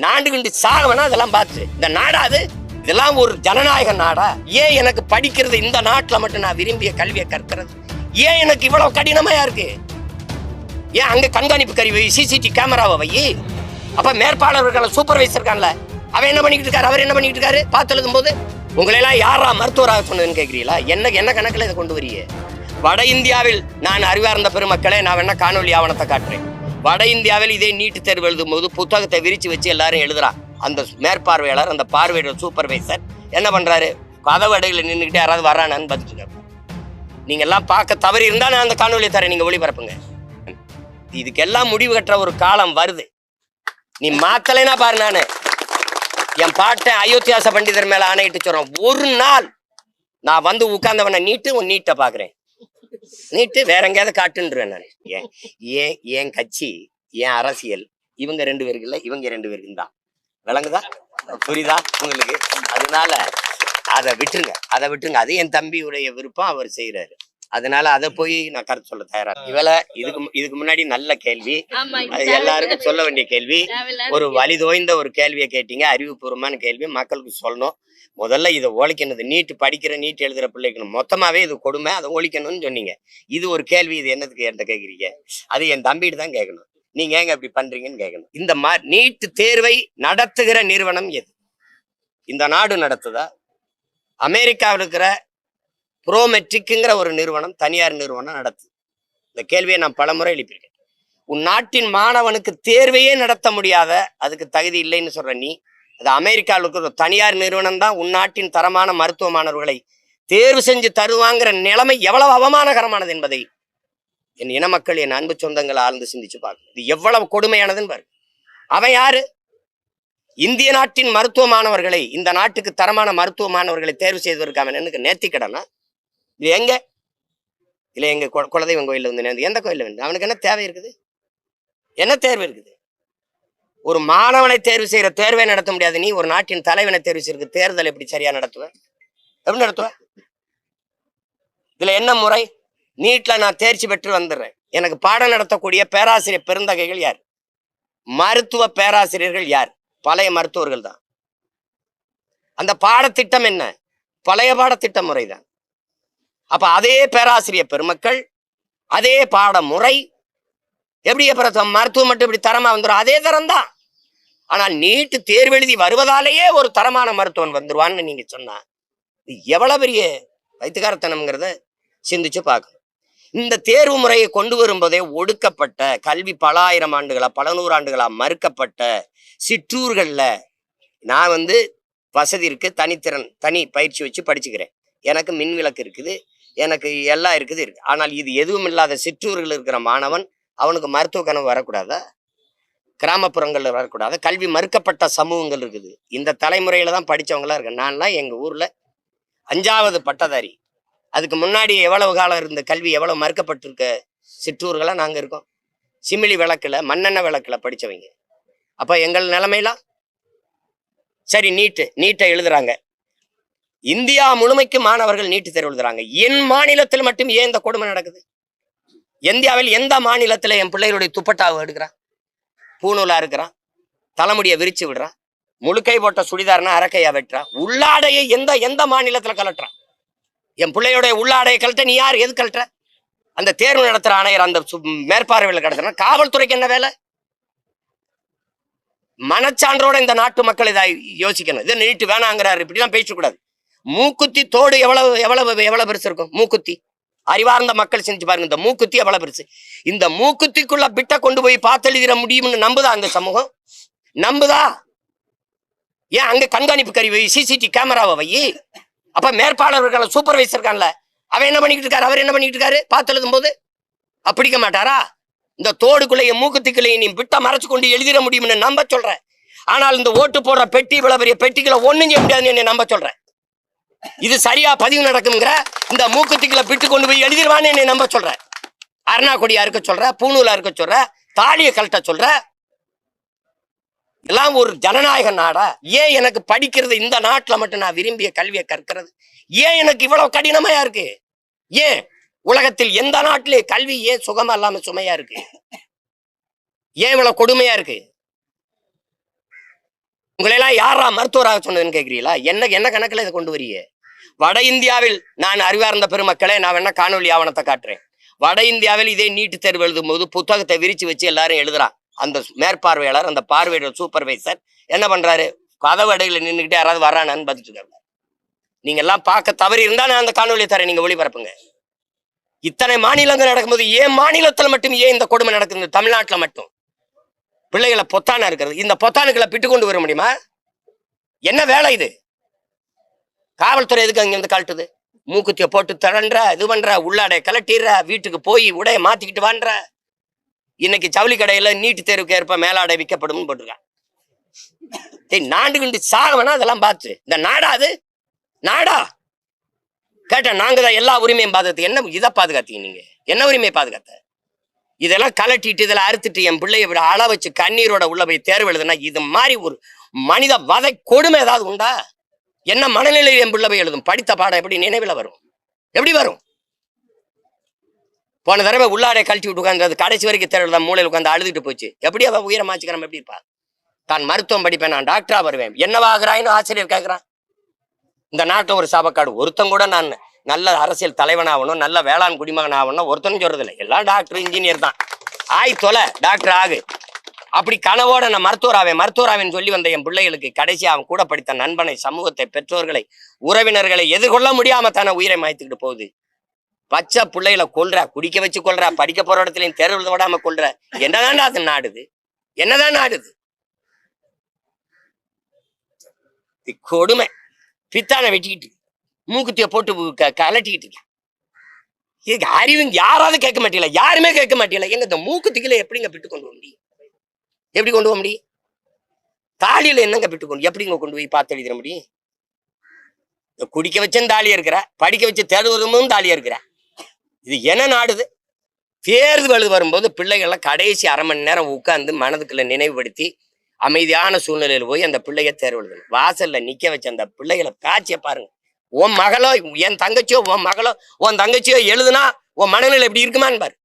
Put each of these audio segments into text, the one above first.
நாண்டு கண்டு சாகவனா அதெல்லாம் பார்த்து இந்த நாடாது இதெல்லாம் ஒரு ஜனநாயக நாடா? ஏன் எனக்கு படிக்கிறது இந்த நாட்டுல மட்டும் நான் விரும்பிய கல்வியை கற்கிறது ஏன் எனக்கு இவ்வளவு கடினமா இருக்கு? ஏன் அங்க கண்காணிப்பு கருவி சிசிடிவி கேமராவை வை. அப்ப மேற்பாளர்களை சூப்பர்வைசர் இருக்கான்ல, அவன் என்ன பண்ணிட்டு இருக்காரு, அவர் என்ன பண்ணிட்டு இருக்காரு பார்த்து எழுதும் போது உங்களை எல்லாம் யாரா மருத்துவராக சொன்னதுன்னு கேட்கிறீங்களா? என்ன கணக்குல இதை கொண்டு வரீங்க? வட இந்தியாவில் நான் அறிவார்ந்த பெருமக்களே, நான் வேணா காணொலி ஆவணத்தை காட்டுறேன். வட இந்தியாவில் இதே நீட்டு தேர்வு எழுதும் போது புத்தகத்தை விரிச்சு வச்சு எல்லாரும் எழுதுறான். அந்த மேற்பார்வையாளர், அந்த பார்வையாளர் சூப்பர்வைசர் என்ன பண்றாரு? கதவு அடையில நின்றுக்கிட்டு யாராவது வர்றானான்னு பார்த்துட்டு நீங்க எல்லாம் பார்க்க தவறி இருந்தா நான் அந்த காணொலியை தரேன், நீங்க ஒளிபரப்புங்க. இதுக்கெல்லாம் முடிவு கட்டுற ஒரு காலம் வருது. நீ மாத்தலைன்னா பாரு, நானு என் பாட்டை அயோத்தியாச பண்டிதர் மேல ஆணையிட்டு சொல்றேன், ஒரு நாள் நான் வந்து உட்கார்ந்தவன நீட்டை பாக்குறேன், நீட்டு வேற எங்கேயாவது காட்டுன்றேன் நான். ஏன் கட்சி, ஏன் அரசியல், இவங்க 2 பேருக்கு இல்லை, இவங்க 2 பேருக்கு தான். விளங்குதா? புரியுதா உங்களுக்கு? அதனால அதை விட்டுருங்க. அது என் தம்பியுடைய விருப்பம், அவர் செய்யறாரு. அதனால அதை போய் நான் கருத்து சொல்ல தயாரா. இதுக்கு முன்னாடி நல்ல கேள்வி, எல்லாருக்கும் சொல்ல வேண்டிய கேள்வி, ஒரு வலி தோய்ந்த ஒரு கேள்வியை கேட்டீங்க, அறிவுபூர்வமான கேள்வி, மக்களுக்கு சொல்லணும். முதல்ல இதை ஒழிக்கணும். நீட்டு படிக்கிற, நீட் எழுதுற பிள்ளைக்கு மொத்தமாவே இது கொடுமை, அதை ஒழிக்கணும்னு சொன்னீங்க. இது ஒரு கேள்வி, இது என்னதுக்கு என்கிட்ட கேட்குறீங்க? அது என் தம்பிட்டு தான் கேட்கணும். நீங்க ஏங்க இப்படி பண்றீங்கன்னு கேட்கணும். இந்த நீட்டு தேர்வை நடத்துகிற நிறுவனம் எது? இந்த நாடு நடத்துதா? அமெரிக்காவில் இருக்கிற ப்ரோமெட்ரிக்குங்கிற ஒரு நிறுவனம், தனியார் நிறுவனம் நடத்துது. இந்த கேள்வியை நான் பலமுறை எழுப்பியிருக்கேன். உன் நாட்டின் மாணவனுக்கு தேர்வையே நடத்த முடியாத, அதுக்கு தகுதி இல்லைன்னு சொல்ற நீ, அது அமெரிக்காவில் இருக்கிற ஒரு தனியார் நிறுவனம் தான் உன் நாட்டின் தரமான மருத்துவ மாணவர்களை தேர்வு செஞ்சு தருவாங்கிற நிலைமை எவ்வளவு அவமானகரமானது என்பதை என் இன மக்கள், என் அன்பு சொந்தங்கள் ஆழ்ந்து சிந்திச்சு பார்க்கணும். இது எவ்வளவு கொடுமையானதுன்னு பாரு. அவன் யாரு? இந்திய நாட்டின் மருத்துவ மாணவர்களை, இந்த நாட்டுக்கு தரமான மருத்துவ மாணவர்களை தேர்வு செய்வதற்காக எனக்கு நேர்த்திக்கடனா? இது எங்க இல்ல எங்க குலதெய்வம் கோயில்ல வந்து எந்த கோயில்ல வந்து அவனுக்கு என்ன தேவை இருக்குது? என்ன தேர்வு இருக்குது? ஒரு மாணவனை தேர்வு செய்யற தேர்வை நடத்த முடியாது. நீ ஒரு நாட்டின் தலைவனை தேர்வு செய்யற தேர்தல் எப்படி சரியா நடத்துவ? எப்படி நடத்துவ? இதுல என்ன முறை? நீட்ல நான் தேர்ச்சி பெற்று வந்துடுறேன், எனக்கு பாடம் நடத்தக்கூடிய பேராசிரியர் பெருந்தகைகள் யார்? மருத்துவ பேராசிரியர்கள் யார்? பழைய மருத்துவர்கள் தான். அந்த பாடத்திட்டம் என்ன? பழைய பாடத்திட்ட முறைதான். அப்ப அதே பேராசிரியர் பெருமக்கள், அதே பாட முறை, எப்படி அப்புறம் மருத்துவம் மட்டும் இப்படி தரமா வந்துடும்? அதே தரம் தான். ஆனால் நீட்டு தேர்வு எழுதி வருவதாலேயே ஒரு தரமான மருத்துவன் வந்துருவான்னு நீங்க சொன்னா எவ்வளவு பெரிய வைத்துக்காரத்தனம்ங்கிறத சிந்திச்சு பார்க்கணும். இந்த தேர்வு முறையை கொண்டு வரும்போதே ஒடுக்கப்பட்ட கல்வி, பல ஆயிரம் ஆண்டுகளா, பல நூறாண்டுகளா மறுக்கப்பட்ட சிற்றூர்கள்ல நான் வசதி இருக்கு, தனி பயிற்சி வச்சு படிச்சுக்கிறேன், எனக்கு மின் விளக்கு இருக்குது, எனக்கு எல்லாம் இருக்குது. ஆனால் இது எதுவும் இல்லாத சிற்றூர்கள் இருக்கிற மாணவன், அவனுக்கு மருத்துவ கனவு வரக்கூடாதா? கிராமப்புறங்கள்ல வரக்கூடாது? கல்வி மறுக்கப்பட்ட சமூகங்கள் இருக்குது. இந்த தலைமுறையில தான் படிச்சவங்களா இருக்கு. நான்லாம் எங்க ஊர்ல 5வது பட்டதாரி. அதுக்கு முன்னாடி எவ்வளவு காலம் இருந்த கல்வி எவ்வளவு மறுக்கப்பட்டிருக்க சிற்றூர்களா நாங்க இருக்கோம். சிமிலி விளக்குல, மண்ணெண்ணெய் விளக்குல படிச்சவங்க. அப்ப எங்கள் நிலைமையெல்லாம் சரி. நீட்டை எழுதுறாங்க, இந்தியா முழுமைக்கு மாணவர்கள் நீட்டு தேர்வு எழுதுறாங்க. என் மாநிலத்தில் மட்டும் ஏன் இந்த கொடுமை நடக்குது? இந்தியாவில் எந்த மாநிலத்துல என் பிள்ளைகளுடைய துப்பட்டாவை எடுக்கிறான், பூநூலா இருக்கிறான், தலைமுடியை விரிச்சு விடுறான், முழுக்கை போட்ட சுடிதார்னா அரக்கையா வெட்டுறான், உள்ளாடையை எந்த மாநிலத்துல கலட்டுறான்? என் பிள்ளையோடைய உள்ளாடையை கலட்ட நீ யார்? எது கலட்டுற? அந்த தேர்வு நடத்துற ஆணையர், அந்த மேற்பார்வையில் கடத்துறான். காவல்துறைக்கு என்ன வேலை? மனச்சான்றோட இந்த நாட்டு மக்கள் இதை யோசிக்கணும். இதை நீட்டு வேணாங்கிறாரு, இப்படிலாம் பேசக்கூடாது. மூக்குத்தி தோடு எவ்வளவு பெருசு இருக்கும்? மூக்குத்தி அறிவார்ந்த மக்கள் செஞ்சு பாருங்க, இந்த மூக்குத்தி எவ்வளவு பெருசு. இந்த மூக்குத்திக்குள்ள பிட்ட கொண்டு போய் பார்த்தெழுதிட முடியும்னு நம்புதா அந்த சமூகம்? நம்புதா? ஏன் அங்க கண்காணிப்பு கருவி வை, சிசிடிவி கேமராவை வை. அப்ப மேற்பாளர்களை சூப்பர்வைசர் இருக்கான்ல, அவன் என்ன பண்ணிட்டு இருக்காரு, அவர் என்ன பண்ணிட்டு இருக்காரு பார்த்து எழுதும் போது பிடிக்க மாட்டாரா? இந்த தோடுக்குள்ளைய மூக்குத்திக்குள்ளைய நீ பிட்ட மறைச்சு கொண்டு எழுதிட முடியும்னு நம்ப சொல்றேன். ஆனால் இந்த ஓட்டு போடுற பெட்டி, இவ்வளவு பெரிய பெட்டிகளை ஒண்ணும் செய்ய முடியாதுன்னு என்ன நம்ப சொல்றேன். இது சரியா பதிவு நடக்குங்கிற இந்த மூக்குத்திக்குள்ள பிட்டு கொண்டு போய் எழுதிடுவான்னு என்னை நம்ப சொல்ற. அருணா கொடியா இருக்க சொல்ற, பூநூலா இருக்க சொல்ற, தாலியை கழட்ட சொல்ற. எல்லாம் ஒரு ஜனநாயக நாடா? ஏன் எனக்கு படிக்கிறது இந்த நாட்டுல மட்டும் நான் விரும்பிய கல்வியை கற்கிறது ஏன் எனக்கு இவ்வளவு கடினமா இருக்கு? ஏன் உலகத்தில் எந்த நாட்டிலே கல்வி ஏன் சுகமா இல்லாம சுமையா இருக்கு? ஏன் இவ்வளவு கொடுமையா இருக்கு? உங்களையெல்லாம் யாரா மருத்துவராக சொன்னதுன்னு கேட்குறீங்களா? என்ன என்ன கணக்கில் இதை கொண்டு வரீங்க? வட இந்தியாவில் நான் அறிவார்ந்த பெருமக்களே, நான் வேணா காணொலி ஆவணத்தை காட்டுறேன். வட இந்தியாவில் இதே நீட்டு தேர்வு எழுதும் போது புத்தகத்தை விரிச்சு வச்சு எல்லாரும் எழுதுறான். அந்த மேற்பார்வையாளர், அந்த பார்வையாளர், சூப்பர்வைசர் என்ன பண்றாரு? கதவு அடையில நின்றுக்கிட்டே யாராவது வரானான்னு பார்த்துட்டு இருக்காரு. நீங்க எல்லாம் பார்க்க தவறி இருந்தா நான் அந்த காணொலியை தரேன், நீங்க ஒளிபரப்புங்க. இத்தனை மாநிலங்கள் நடக்கும்போது ஏன் மாநிலத்துல மட்டும் ஏன் இந்த கொடுமை நடக்குது? தமிழ்நாட்டுல மட்டும் பிள்ளைகளை பொத்தானா இருக்கிறது. இந்த பொத்தானுக்களை பிட்டு கொண்டு வர முடியுமா? என்ன வேலை இது? காவல்துறை எதுக்கு அங்க வந்து கழட்டுது? மூக்குத்திய போட்டு தரன்ற, இது பண்ற, உள்ளாடைய கலட்டிடுற, வீட்டுக்கு போய் உடைய மாத்திக்கிட்டு வான்ற. இன்னைக்கு ஜவுளி கடையில நீட்டு தேர்வுக்கு ஏற்ப மேலாடை விற்கப்படும் போட்டிருக்கான். நாண்டு கண்டு சாகவனா அதெல்லாம் பார்த்து இந்த நாடா அது? நாடா கேட்ட நாங்க தான் எல்லா உரிமையும் பாதுகாத்து. என்ன இதை பாதுகாத்தீங்க நீங்க? என்ன உரிமையை பாதுகாத்த? இதெல்லாம் கலட்டிட்டு இதெல்லாம் அறுத்துட்டு என் பிள்ளைய விட அள வச்சு கண்ணீரோட உள்ள போய் தேர்வு எழுதுனா இது மாதிரி ஒரு மனித வதை கொடுமை ஏதாவது உண்டா? என்ன மனநிலையில் என் பிள்ளை போய் எழுதும்? படித்த பாடம் எப்படி நினைவில் வரும்? எப்படி வரும்? போன தடவை உள்ளாடைய கழட்டி விட்டு உட்காந்து கடைசி வரைக்கும் தேர்வு எழுத மூலையில் உட்காந்து அழுதுட்டு போச்சு. எப்படி அவ உயரமாச்சுக்கிறோம்? எப்படி இருப்பா? தான் மருத்துவம் படிப்பேன், நான் டாக்டரா வருவேன், என்னவாகிறான்னு ஆசிரியர் கேட்கிறான். இந்த நாட்டில் ஒரு சாபக்காடு ஒருத்தன் கூட நான் நல்ல அரசியல் தலைவனாகணும், நல்ல வேளாண் குடிமகன் ஆகணும் ஒருத்தனும் சொல்றது இல்லை. எல்லாம் டாக்டர் இன்ஜினியர் தான். ஆய் தொலை, டாக்டர் ஆகு. அப்படி கனவோட நான் மருத்துவராவேன்னு சொல்லி வந்த என் பிள்ளைகளுக்கு கடைசி அவன் கூட படித்த நண்பனை, சமூகத்தை, பெற்றோர்களை, உறவினர்களை எதிர்கொள்ள முடியாம தானே உயிரை மாய்த்துக்கிட்டு போகுது. பச்சை பிள்ளைகளை கொல்ற, குடிக்க வச்சு கொல்ற, படிக்க போற இடத்துலயும் தேர்வு விடாம கொல்ற. என்னதான் அது நாடுது? என்னதான் நாடுது? கொடுமை. பித்தான வெட்டிக்கிட்டு மூக்குத்திய போட்டு கலட்டிக்கிட்டு இருக்க. அறிவு யாராவது கேட்க மாட்டீங்களா? யாருமே கேட்க மாட்டீங்களா? எங்க இந்த மூக்குத்திகளை எப்படிங்க பிட்டு கொண்டு வர முடியும்? எப்படி கொண்டு போக முடியும்? தாலியில என்னங்க பிட்டு கொண்டு எப்படிங்க கொண்டு போய் பார்த்து எழுதிட முடியும்? குடிக்க வச்சும் தாலியா இருக்கிற, படிக்க வச்சு தேர்வுமும் தாலியா இருக்கிற. இது என்ன நாடுது? தேர்தல் வரும்போது பிள்ளைகள்லாம் கடைசி அரை மணி நேரம் உட்கார்ந்து மனதுக்குள்ள நினைவுபடுத்தி அமைதியான சூழ்நிலையில் போய் அந்த பிள்ளைய தேர்வு எழுதணும். வாசல்ல நிக்க வச்ச அந்த பிள்ளைகளை காட்சியை பாருங்க. உன் மகளோ என் தங்கச்சியோ உன் மகளோ உன் தங்கச்சியோ எழுதுனா உன் மனநிலை எப்படி இருக்குமான்னு பாரு.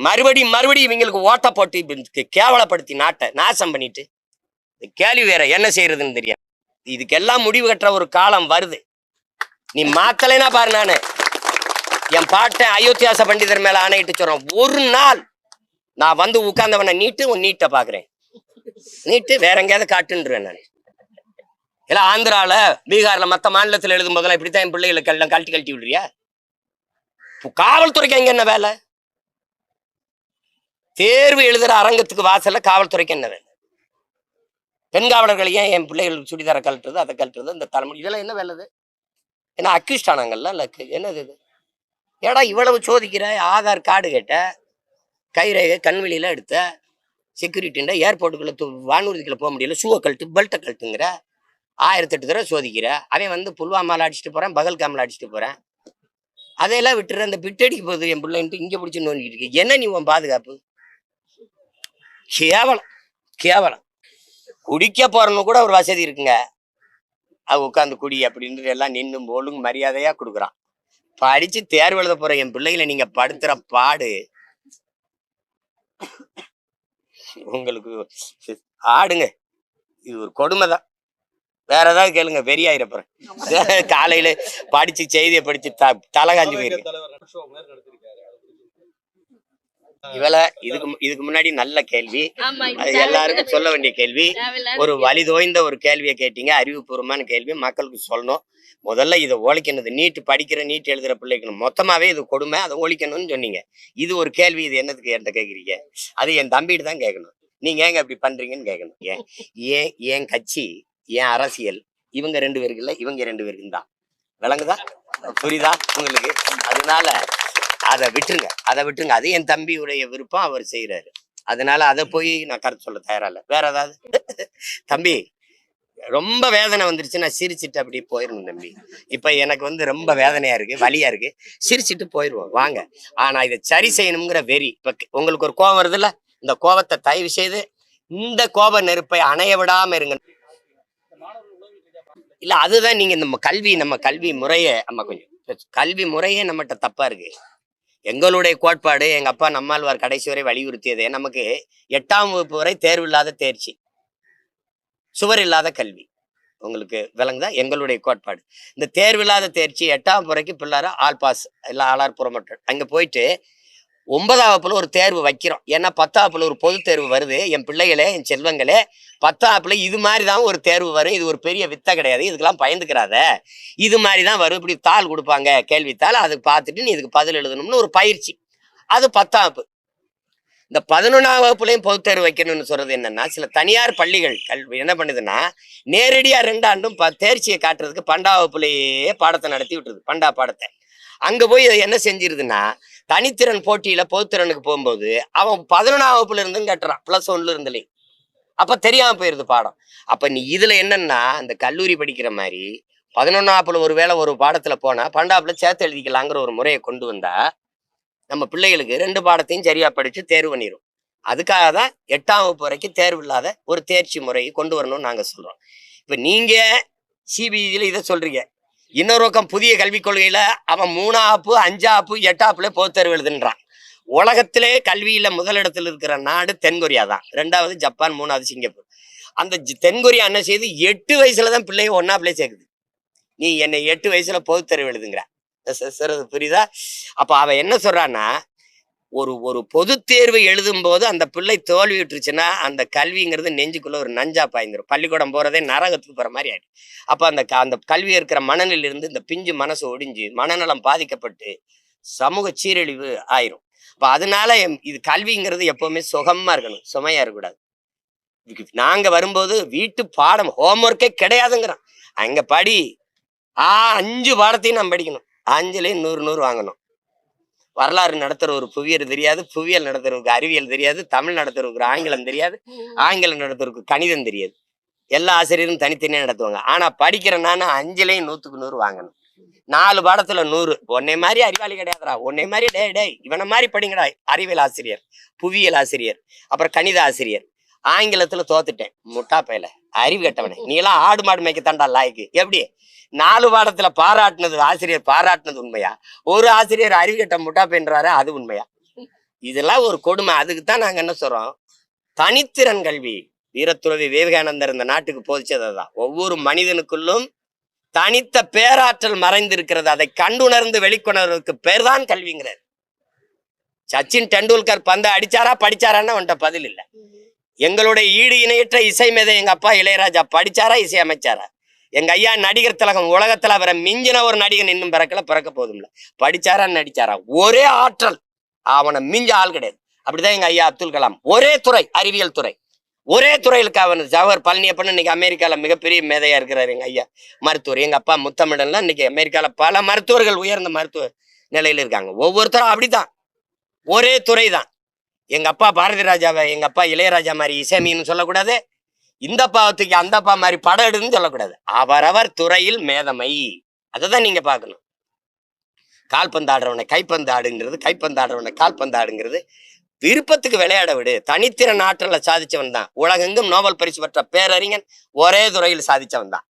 மறுபடியும் இவங்களுக்கு ஓட்ட போட்டு கேவலப்படுத்தி நாட்டை நாசம் பண்ணிட்டு கேள்வி வேற என்ன செய்யறதுன்னு தெரியாது. இதுக்கெல்லாம் முடிவு கட்டுற ஒரு காலம் வருது. நீ மாத்தலைன்னா பாரு. நானு என் பாட்டன் அயோத்தியாச பண்டிதர் மேல ஆணையிட்டு சொல்றேன், ஒரு நாள் நான் வந்து உட்கார்ந்தவனை நீட்டு உன் நீட்டை பாக்குறேன், நீட்டு வேற எங்கேயாவது காட்டுன்றேன். நான் எல்லாம் ஆந்திரால, பீகார்ல, மத்த மாநிலத்தில் எழுதும் போதெல்லாம் இப்படித்தான் என் பிள்ளைகளுக்கு எல்லாம் கழட்டி விடுறியா? காவல்துறைக்கு அங்க என்ன வேலை? தேர்வு எழுதுற அரங்கத்துக்கு வாசல்ல காவல்துறைக்கு என்ன வேலை? பெண் காவலர்கள் ஏன் என் பிள்ளைகள் சுடிதார கழட்டுறது, அதை கழட்டுறது, இந்த தலைமுறை இதெல்லாம் என்ன வேலை? ஏன்னா அக்யூஸ்ட் ஆனாங்கல்ல. என்னது இது? ஏடா இவ்வளவு சோதிக்கிற? ஆதார் கார்டு கேட்ட, கைரேகை கண்வெளியில எடுத்த, செக்யூரிட்டின்ற ஏர்போர்ட்டுக்குள்ள வானூர்திக்குள்ள போக முடியல, ஷூவை கழட்டு, பெல்ட்டை கழட்டுங்கிற, 1008 தடவை சோதிக்கிற. அவன் வந்து புல்வாமால அடிச்சுட்டு போறேன், பகல்காமில் அடிச்சுட்டு போறேன். அதையெல்லாம் விட்டுற. அந்த பிட்டடிக்கு போகுது என் பிள்ளைன்ட்டு இங்க பிடிச்சி நோண்டிட்டு இருக்கு. என்ன நீ உன் பாதுகாப்பு? கேவலம், கேவலம். குடிக்க போறன்னு கூட ஒரு வசதி இருக்குங்க. அது உட்காந்து குடி அப்படின்னு எல்லாம் நின்னும் ஒழுங்கு மரியாதையா கொடுக்குறான். படிச்சு தேர்வு எழுத போற என் பிள்ளைகளை நீங்க படுத்துற பாடு உங்களுக்கு ஆடுங்க. இது ஒரு கொடுமைதான். வேற ஏதாவது கேளுங்க, வெறியாயிரப்புறேன். காலையில படிச்சு செய்தியை படிச்சு தலை காஞ்சி போயிருக்கு. இவளை இதுக்கு முன்னாடி நல்ல கேள்வி, எல்லாருக்கும் சொல்ல வேண்டிய கேள்வி, ஒரு வழி தோய்ந்த ஒரு கேள்வியை கேட்டீங்க, அறிவுபூர்வமான கேள்வி, மக்களுக்கு சொல்லணும். முதல்ல இதை ஒழிக்கணும். நீட்டு படிக்கிற, நீட்டு எழுதுற பிள்ளைக்கு மொத்தமாவே இது கொடுமை, அதை ஒழிக்கணும்னு சொன்னீங்க. இது ஒரு கேள்வி. இது என்னதுக்கு என்கிட்ட கேட்குறீங்க? அது என் தம்பிட்டு தான் கேட்கணும். நீங்க ஏங்க இப்படி பண்றீங்கன்னு கேட்கணும். ஏன் கட்சி, ஏன் அரசியல், இவங்க 2 பேருக்கு இல்லை, இவங்க 2 பேருக்கு தான். விளங்குதா? புரியுதா உங்களுக்கு? அதனால அதை விட்டுருங்க. அது என் தம்பியுடைய விருப்பம், அவர் செய்யறாரு. அதனால அதை போய் நான் கருத்து சொல்ல தயாரா இல்லை. வேற ஏதாவது? தம்பி ரொம்ப வேதனை வந்துருச்சு, நான் சிரிச்சுட்டு அப்படி போயிடணும் தம்பி. இப்ப எனக்கு வந்து ரொம்ப வேதனையா இருக்கு, வலியா இருக்கு, சிரிச்சுட்டு போயிடுவோம் வாங்க. ஆனா இதை சரி செய்யணுங்கிற வெறி. இப்ப உங்களுக்கு ஒரு கோபம் வருது இல்ல, இந்த கோபத்தை தயவு செய்து இந்த கோப நெருப்பை அணைய விடாம இருங்க. இல்ல அதுதான் நீங்க நம்ம கல்வி முறையே கொஞ்சம் கல்வி முறையே நம்மகிட்ட தப்பா இருக்கு. எங்களுடைய கோட்பாடு, எங்க அப்பா நம்மாழ்வார் கடைசி வரை வலியுறுத்தியதே நமக்கு 8ஆம் வகுப்பு வரை தேர்வு இல்லாத தேர்ச்சி. சுவர் இல்லாத கல்வி. உங்களுக்கு விளங்குதா எங்களுடைய கோட்பாடு? இந்த தேர்வில்லாத தேர்ச்சி 8ஆம் வரைக்கும் பிள்ளார ஆல் பாஸ், இல்லை ஆல் ப்ரொமோட்டட். அங்க போயிட்டு 9ஆம் வகுப்புல ஒரு தேர்வு வைக்கிறோம். ஏன்னா 10ஆம் வகுப்புல ஒரு பொது தேர்வு வருது. என் பிள்ளைகளே, என் செல்வங்களே, 10ஆம் வகுப்புல இது மாதிரி தான் ஒரு தேர்வு வரும். இது ஒரு பெரிய வித்தை கிடையாது, இதுக்கெல்லாம் பயந்துக்கிறாத. இது மாதிரி தான் வரும். இப்படி தாள் கொடுப்பாங்க, கேள்வித்தாள். அதுக்கு பார்த்துட்டு நீ இதுக்கு பதில் எழுதணும்னு ஒரு பயிற்சி. அது 10ஆம் வகுப்பு. இந்த 11ஆம் வகுப்புலையும் பொது தேர்வு வைக்கணும்னு சொல்றது என்னன்னா, சில தனியார் பள்ளிகள் கல்வி என்ன பண்ணுதுன்னா, நேரடியா 2 ஆண்டும் தேர்ச்சியை காட்டுறதுக்கு 12ஆம் வகுப்புலேயே பாடத்தை நடத்தி விட்டுருது. பண்டா பாடத்தை அங்க போய் என்ன செஞ்சிருதுன்னா, தனித்திறன் போட்டியில பொதுத்திறனுக்கு போகும்போது அவன் 11ஆம் வகுப்புல இருந்து கட்டுறான், +1ல இருந்துலே. அப்ப தெரியாம போயிருது பாடம். அப்ப நீ இதுல என்னன்னா, அந்த கல்லூரி படிக்கிற மாதிரி 11ஆம் வகுப்புல ஒரு வேளை ஒரு பாடத்துல போனா 12ஆம் வகுப்புல சேர்த்து எழுதிக்கலாங்கிற ஒரு முறையை கொண்டு வந்தா நம்ம பிள்ளைகளுக்கு 2 பாடத்தையும் சரியா படிச்சு தேர்வு பண்ணிடும். அதுக்காக தான் 8ஆம் வகுப்பு வரைக்கும் தேர்வு இல்லாத ஒரு தேர்ச்சி முறையை கொண்டு வரணும்னு நாங்க சொல்றோம். இப்ப நீங்க சிபிஎஸ்சியில இதை சொல்றீங்க, இன்னொரு பக்கம் புதிய கல்விக் கொள்கையில அவன் 3ஆம் வகுப்பு, 5ஆம் வகுப்பு, 8ஆம் வகுப்புல பொது தேர்வு எழுதுன்றான். உலகத்திலே கல்வியில முதலிடத்தில் இருக்கிற நாடு தென்கொரியா தான், 2வது ஜப்பான், 3வது சிங்கப்பூர். அந்த தென்கொரியா என்ன செய்யுது, 8 வயசுலதான் பிள்ளைங்க 1ஆம் சேர்க்குது. நீ என்னை 8 வயசுல பொது தேர்வு எழுதுங்கிற, புரியுதா? அப்ப அவன் என்ன சொல்றான்னா, ஒரு ஒரு பொது தேர்வு எழுதும் போது அந்த பிள்ளை தோல்வி விட்டுருச்சுன்னா அந்த கல்விங்கிறது நெஞ்சுக்குள்ள ஒரு நஞ்சா பாய்ந்துடும். பள்ளிக்கூடம் போறதே நரகத்துக்கு போற மாதிரி ஆயிடும். அப்ப அந்த கல்வி இருக்கிற மனநிலிருந்து இந்த பிஞ்சு மனசு ஒடிஞ்சு மனநலம் பாதிக்கப்பட்டு சமூக சீரழிவு ஆயிரும். அப்ப அதனால இது கல்விங்கிறது எப்பவுமே சுகமா இருக்கணும், சுமையா இருக்கக்கூடாது. நாங்க வரும்போது வீட்டு பாடம் ஹோம்ஒர்க்கே கிடையாதுங்கிறோம். அங்க படி 5 பாடத்தையும் நான் படிக்கணும், 5லயும் 100 வாங்கணும். வரலாறு நடத்துற ஒரு புவியியல் தெரியாது, புவியியல் நடத்துறதுக்கு அறிவியல் தெரியாது, தமிழ் நடத்துறதுக்கு ஆங்கிலம் தெரியாது, ஆங்கிலம் நடத்துறதுக்கு கணிதம் தெரியாது. எல்லா ஆசிரியரும் தனித்தனியா நடத்துவாங்க. ஆனா படிக்கிற நான் 5லயும் 100க்கு 100 வாங்கணும். 4 பாடத்துல 100. உன்னை மாதிரி அறிவாளி கிடையாதுடா, உன்னை மாதிரி டே இவனை மாதிரி படிங்கடா. அறிவியல் ஆசிரியர், புவியியல் ஆசிரியர், அப்புறம் கணித ஆசிரியர். ஆங்கிலத்துல தோத்துட்டேன், முட்டா பையல, அறிவு கட்டவனே, நீ எல்லாம் ஆடு மாடு மேய்க்க தாண்டா லாய்க்கு. எப்படி 4 பாடத்துல பாராட்டினது ஆசிரியர் பாராட்டினது உண்மையா? ஒரு ஆசிரியர் அறிவு கட்ட முட்டா பையன்றாரு, அது உண்மையா? இதெல்லாம் ஒரு கொடுமை. அதுக்குத்தான் நாங்க என்ன சொல்றோம், தனித்திறன் கல்வி. வீரத்துறவி விவேகானந்தர் இந்த நாட்டுக்கு போதிச்சதான், ஒவ்வொரு மனிதனுக்குள்ளும் தனித்த பேராற்றல் மறைந்திருக்கிறது, அதை கண்டுணர்ந்து வெளிக்கொணர்வதற்கு பேர் தான் கல்விங்கிறார். சச்சின் டெண்டுல்கர் பந்தை அடிச்சாரா படிச்சாரான்னு அவன்கிட்ட பதில் இல்லை. எங்களுடைய ஈடு இணையற்ற இசை மேதை எங்க அப்பா இளையராஜா படிச்சாரா, இசை அமைச்சாரா? எங்க ஐயா நடிகர் திலகம், உலகத்துல அவரை மிஞ்சின ஒரு நடிகன் இன்னும் பிறக்க போதும்ல. படிச்சாரா நடிச்சாரா? ஒரே ஆற்றல், அவனை மிஞ்ச ஆள் கிடையாது. அப்படிதான் எங்க ஐயா அப்துல் கலாம். ஒரே துறை, அறிவியல் துறை, ஒரே துறையிலுக்கு அவன் ஜவஹர் பழனியப்பன் இன்னைக்கு அமெரிக்கால மிகப்பெரிய மேதையா இருக்கிறாரு. எங்க ஐயா மருத்துவர். எங்க அப்பா முத்தமிழன்லாம் இன்னைக்கு அமெரிக்கால பல மருத்துவர்கள் உயர்ந்த மருத்துவ நிலையில இருக்காங்க. ஒவ்வொருத்தரும் அப்படித்தான், ஒரே துறை தான். எங்க அப்பா பாரதி ராஜாவை எங்க அப்பா இளையராஜா மாதிரி இசைமின்னு சொல்லக்கூடாது, இந்த பாவத்துக்கு அந்த அப்பா மாதிரி படம் எடுன்னு சொல்லக்கூடாது. அவரவர் துறையில் மேதமை, அதைதான் நீங்க பார்க்கணும். கால்பந்து ஆடுறவனை கைப்பந்து ஆடுங்கிறது, கைப்பந்து ஆடுறவனை கால்பந்து ஆடுங்கிறது. விருப்பத்துக்கு விளையாட விடு. தனித்திறன் ஆற்றலை சாதிச்சவன் தான். உலகெங்கும் நோபல் பரிசு பெற்ற பேரறிஞன் ஒரே துறையில் சாதிச்சவன் தான்.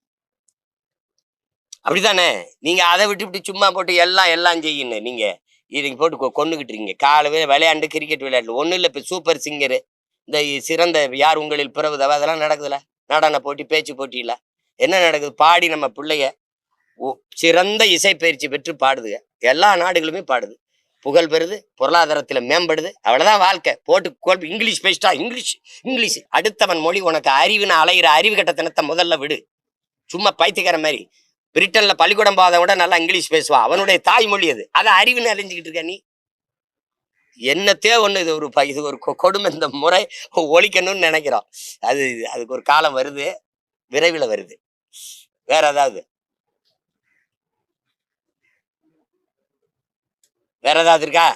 அப்படித்தானே? நீங்க அதை விட்டு சும்மா போட்டு எல்லாம் செய்யணும். நீங்க இதுக்கு போட்டு கொண்டுகிட்டு இருக்கீங்க. காலவே விளையாண்டு கிரிக்கெட் விளையாட்டு ஒன்றும் இல்லை. இப்போ சூப்பர் சிங்கரு, இந்த சிறந்த யார் உங்களில் பிறகுதவ, அதெல்லாம் நடக்குதுல. நடன போட்டி, பேச்சு போட்டியில என்ன நடக்குது? பாடி நம்ம பிள்ளைய சிறந்த இசை பயிற்சி பெற்று பாடுதுங்க. எல்லா நாடுகளுமே பாடுது, புகழ் பெறுது, பொருளாதாரத்துல மேம்படுது. அவ்வளவுதான் வாழ்க்கை. போட்டு இங்கிலீஷ் பேசிட்டா இங்கிலீஷ் அடுத்தவன் மொழி உனக்கு அறிவுன்னு அலைகிற அறிவு கட்டத்தனத்தை முதல்ல விடு. சும்மா பைத்தியக்கார மாதிரி பிரிட்டன்ல பள்ளிக்கூடம் போத விட நல்லா இங்கிலீஷ் பேசுவான், அவனுடைய தாய்மொழி அது. அதை அறிவுன்னு அழிஞ்சுக்கிட்டு இருக்க நீ. என்னத்தே ஒண்ணு. இது ஒரு கொடுமை. இந்த முறை ஒழிக்கணும்னு நினைக்கிறோம். அதுக்கு ஒரு காலம் வருது, விரைவில் வருது. வேற ஏதாவது இருக்கா?